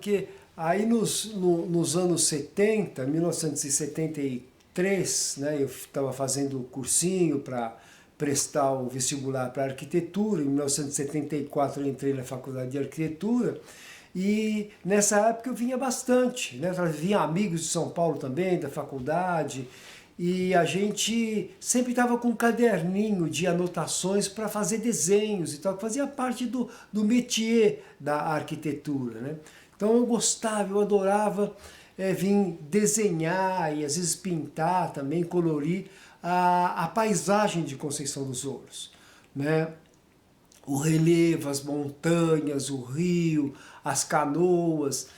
porque aí nos anos 70, 1973, né, eu estava fazendo cursinho para prestar o vestibular para arquitetura. Em 1974 eu entrei na faculdade de arquitetura, e nessa época eu vinha bastante, né? Vinha amigos de São Paulo também, da faculdade, e a gente sempre estava com um caderninho de anotações para fazer desenhos e tal, que fazia parte do métier da arquitetura, né? Então eu gostava, eu adorava vir desenhar e às vezes pintar também, colorir a paisagem de Conceição dos Ouros, né? O relevo, as montanhas, o rio, as canoas.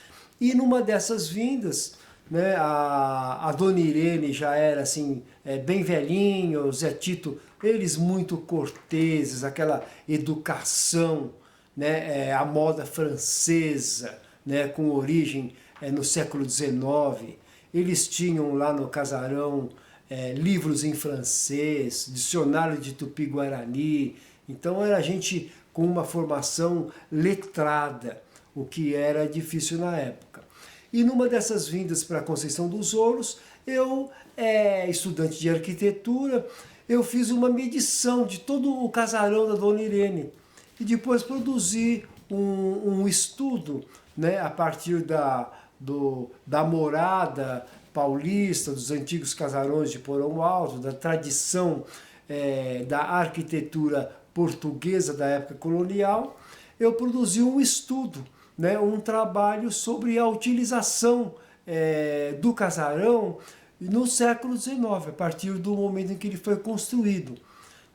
E numa dessas vindas, né, a Dona Irene já era assim, bem velhinha, o Zé Tito, eles muito corteses, aquela educação, né, a moda francesa, né, com origem no século XIX. Eles tinham lá no casarão livros em francês, dicionário de Tupi-Guarani. Então era gente com uma formação letrada, o que era difícil na época. E numa dessas vindas para Conceição dos Ouros, eu, estudante de arquitetura, eu fiz uma medição de todo o casarão da Dona Irene. E depois produzi um estudo, né, a partir da morada paulista, dos antigos casarões de Porão Alto, da tradição da arquitetura portuguesa da época colonial. Eu produzi um estudo, né, um trabalho sobre a utilização do casarão no século XIX, a partir do momento em que ele foi construído.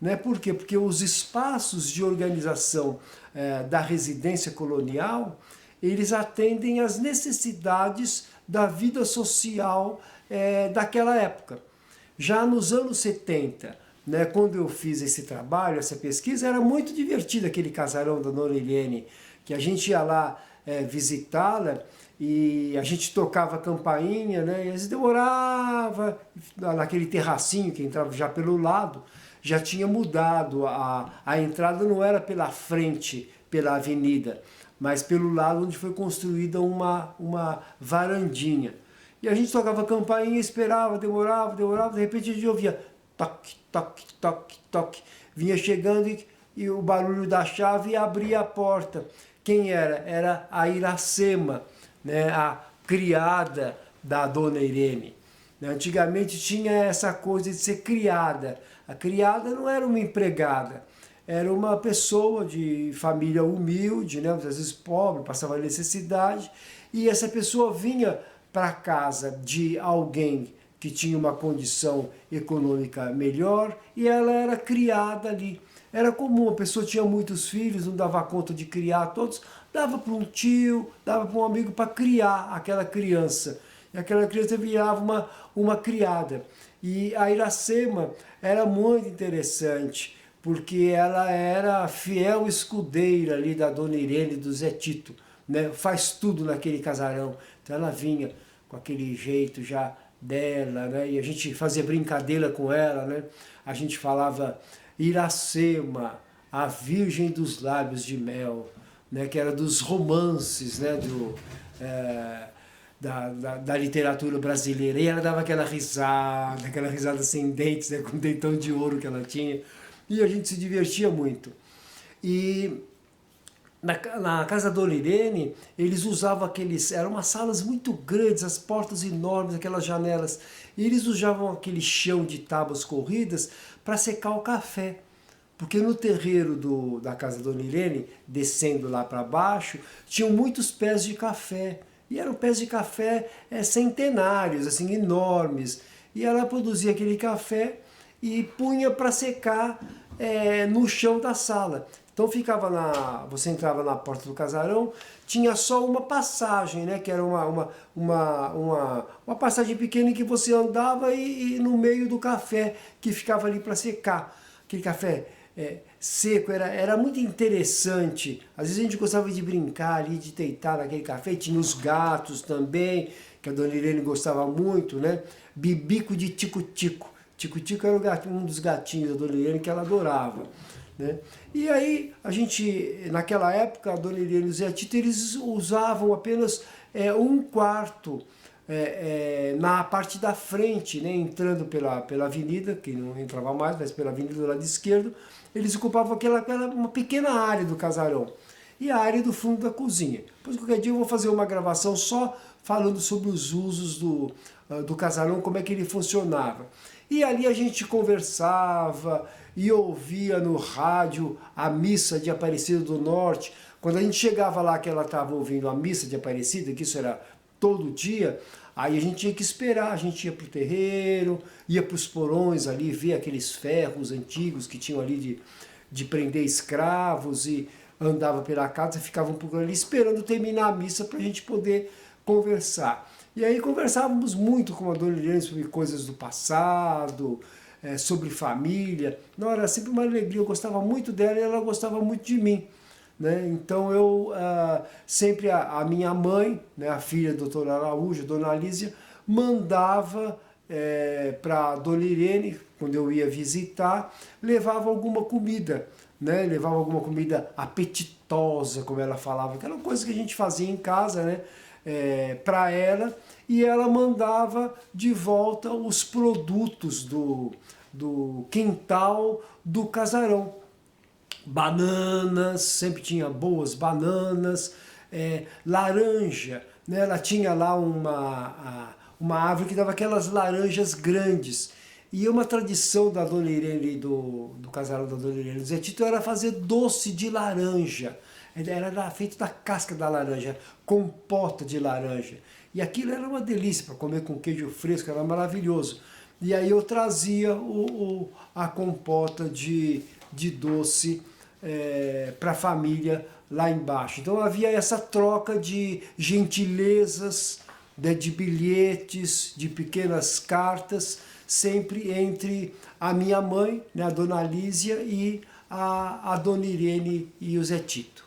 Né? Por quê? Porque os espaços de organização da residência colonial, eles atendem às necessidades da vida social daquela época. Já nos anos 70, né, quando eu fiz esse trabalho, essa pesquisa, era muito divertido aquele casarão da Dona Irene, que a gente ia lá visitá-la e a gente tocava campainha, né, e às vezes demorava, naquele terracinho que entrava já pelo lado, já tinha mudado, a entrada não era pela frente, pela avenida, mas pelo lado onde foi construída uma varandinha. E a gente tocava campainha, esperava, demorava, de repente a gente ouvia toque, toque, toque, toque. Vinha chegando e o barulho da chave abria a porta. Quem era? Era a Iracema, né, a criada da Dona Irene. Antigamente tinha essa coisa de ser criada. A criada não era uma empregada, era uma pessoa de família humilde, né, às vezes pobre, passava necessidade, e essa pessoa vinha para a casa de alguém que tinha uma condição econômica melhor e ela era criada ali. Era comum, a pessoa tinha muitos filhos, não dava conta de criar todos, dava para um tio, dava para um amigo para criar aquela criança. E aquela criança virava uma criada. E a Iracema era muito interessante, porque ela era fiel escudeira ali da Dona Irene e do Zé Tito, né? Faz tudo naquele casarão. Então ela vinha com aquele jeito já dela, né? E a gente fazia brincadeira com ela, né? A gente falava Iracema, a Virgem dos Lábios de Mel, né? Que era dos romances, né? Da literatura brasileira. E ela dava aquela risada sem dentes, né? Com dentão de ouro que ela tinha. E a gente se divertia muito. E na casa da Dona Irene, eles usavam eram umas salas muito grandes, as portas enormes, aquelas janelas, e eles usavam aquele chão de tábuas corridas para secar o café. Porque no terreiro da casa da Dona Irene, descendo lá para baixo, tinham muitos pés de café, e eram pés de café centenários, assim, enormes, e ela produzia aquele café e punha para secar no chão da sala. Então você entrava na porta do casarão, tinha só uma passagem, né, que era uma passagem pequena em que você andava e no meio do café que ficava ali para secar. Aquele café seco, era muito interessante. Às vezes a gente gostava de brincar ali, de deitar naquele café, tinha os gatos também, que a Dona Irene gostava muito, né? Bibico de Tico-Tico. Tico-Tico era um dos gatinhos da Dona Irene que ela adorava. Né? E aí, naquela época, a Dona Irene e o Zé Tito, eles usavam apenas um quarto na parte da frente, né, entrando pela avenida, que não entrava mais, mas pela avenida do lado esquerdo, eles ocupavam uma pequena área do casarão e a área do fundo da cozinha. Depois qualquer dia eu vou fazer uma gravação só falando sobre os usos do casarão, como é que ele funcionava. E ali a gente conversava e ouvia no rádio a missa de Aparecida do Norte. Quando a gente chegava lá que ela estava ouvindo a missa de Aparecida, que isso era todo dia, aí a gente tinha que esperar, a gente ia para o terreiro, ia para os porões ali, ver aqueles ferros antigos que tinham ali de prender escravos, e andava pela casa, ficava um pouco ali esperando terminar a missa para a gente poder conversar. E aí conversávamos muito com a Dona Irene sobre coisas do passado, sobre família. Não, era sempre uma alegria, eu gostava muito dela e ela gostava muito de mim. Né? Então eu, sempre a minha mãe, né, a filha do Dr. Araújo, Dona Alísia, mandava para a Dona Irene, quando eu ia visitar, levava alguma comida, né? Levava alguma comida apetitosa, como ela falava, aquela coisa que a gente fazia em casa, né? Para ela, e ela mandava de volta os produtos do quintal do casarão. Bananas, sempre tinha boas bananas, laranja, né? Ela tinha lá uma árvore que dava aquelas laranjas grandes. E uma tradição da Dona Irene, do casarão da Dona Irene do Zé Tito, era fazer doce de laranja. Era feito da casca da laranja, compota de laranja. E aquilo era uma delícia para comer com queijo fresco, era maravilhoso. E aí eu trazia a compota de doce para a família lá embaixo. Então havia essa troca de gentilezas, de bilhetes, de pequenas cartas, sempre entre a minha mãe, né, a Dona Alísia, e a Dona Irene e o Zé Tito.